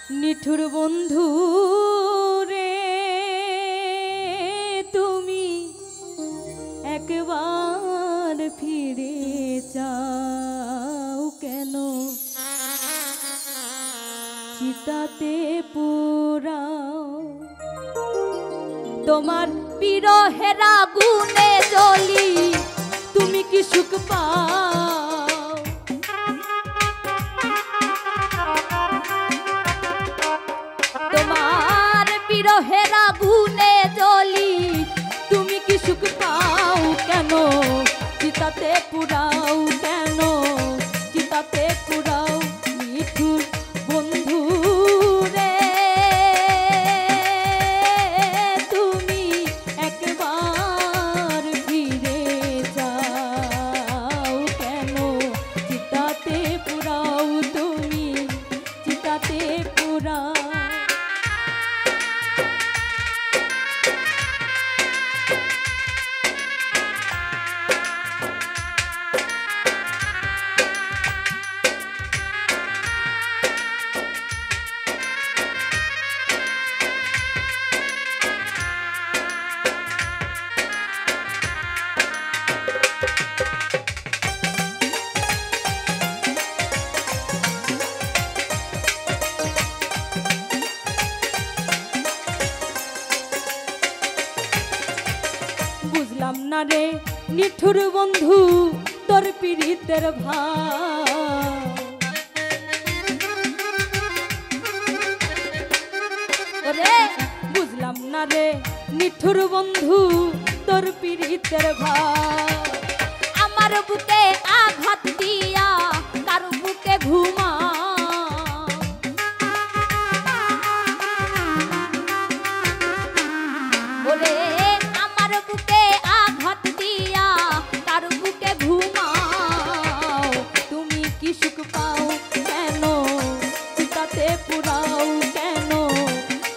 নিঠুর বন্ধু রে তুমি একবার ফিরে যাও কেন চিতাতে পুরাও তোমার বিরহের আগুনে জ্বলি তুমি কি সুখ পাও তোমার বিরহের আগুনে জ্বলি তুমি কি সুখ পাও কেন চিতাতে পুরাও কেন চিতাতে পুরাও নিঠুর বন্ধু রে তুমি একবার ফিরে যাও কেন চিতাতে পুরাও তুমি চিতাতে পুরাও বুঝলাম না রে নিঠুর বন্ধু তোর পীড়িতের ভাব ওরে বুঝলাম না রে নিঠুর বন্ধু তোর পীড়িতের ভাব আমার বুকে আঘাত দিয়া কার বুকে ঘুমা ওরে পুরাও কেন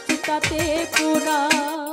চিতাতে পুরাও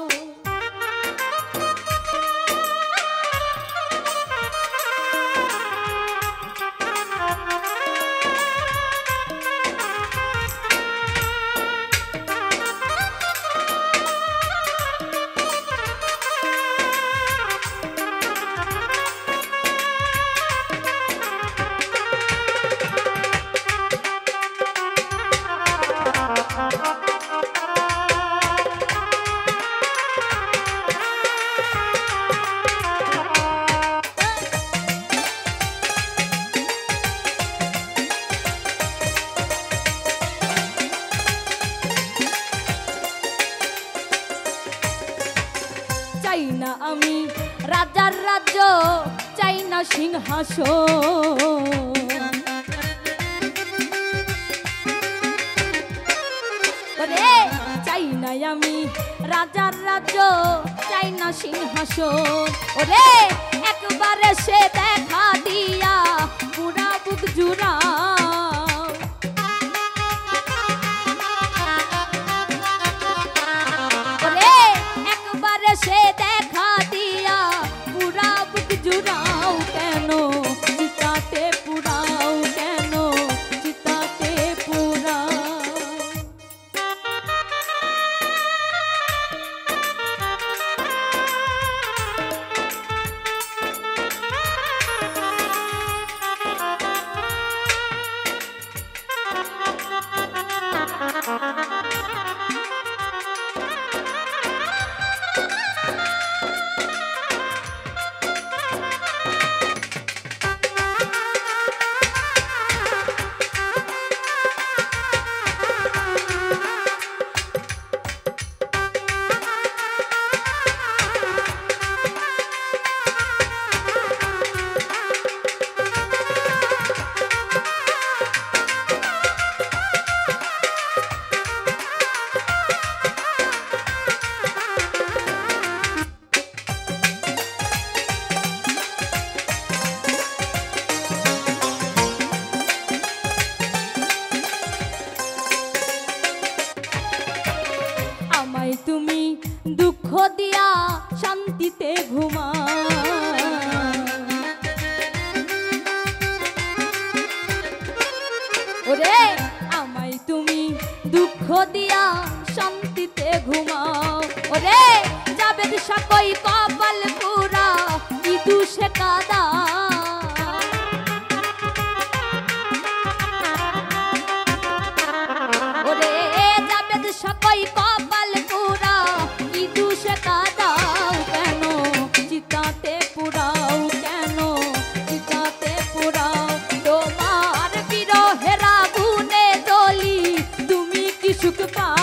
চাই না আমি রাজার রাজ্য চাই না সিংহাসন ওরে চাই না আমি রাজার রাজ্য চাই না সিংহাসন ওরে একবারে সে দেখা দিয়া পুরা বুক জুড়াও ওরে একবারে সে দেখা দিয়া পুরা বুক জুড়াও কেন চিতাতে পুরাও কেন চিতাতে পুরাও তুমি দুঃখ দিয়া শান্তিতে ঘুমা ওরে আমায় তুমি দুঃখ দিয়া শান্তিতে ঘুমাও। ওরে জাবেদ সাকই কপাল পুরা কি দুষে কাদা। ওরে জাবেদ সাকই কপাল পুরা কি দুষে কাদাও। কেন চিতাতে পুরাও, কেন চিতাতে পুরাও। তোমার বিরহের আগুনে জ্বলি তুমি কি সুখ পাও।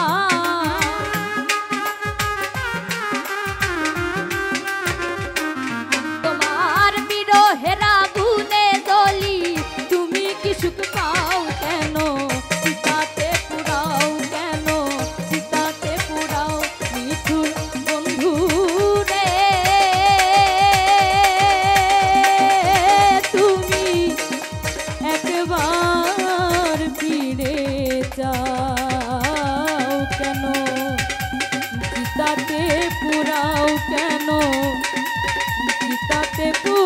তোমার বিরহের আগুনে জ্বলি তুমি কি সুখ পাও। কেন চিতাতে পুরাও, কেন চিতাতে পুরাও। মিঠুর বন্ধু রে তুমি একবার ফিরে যাও। কেন চিতাতে পুরাও, কেন চিতাতে পুরাও।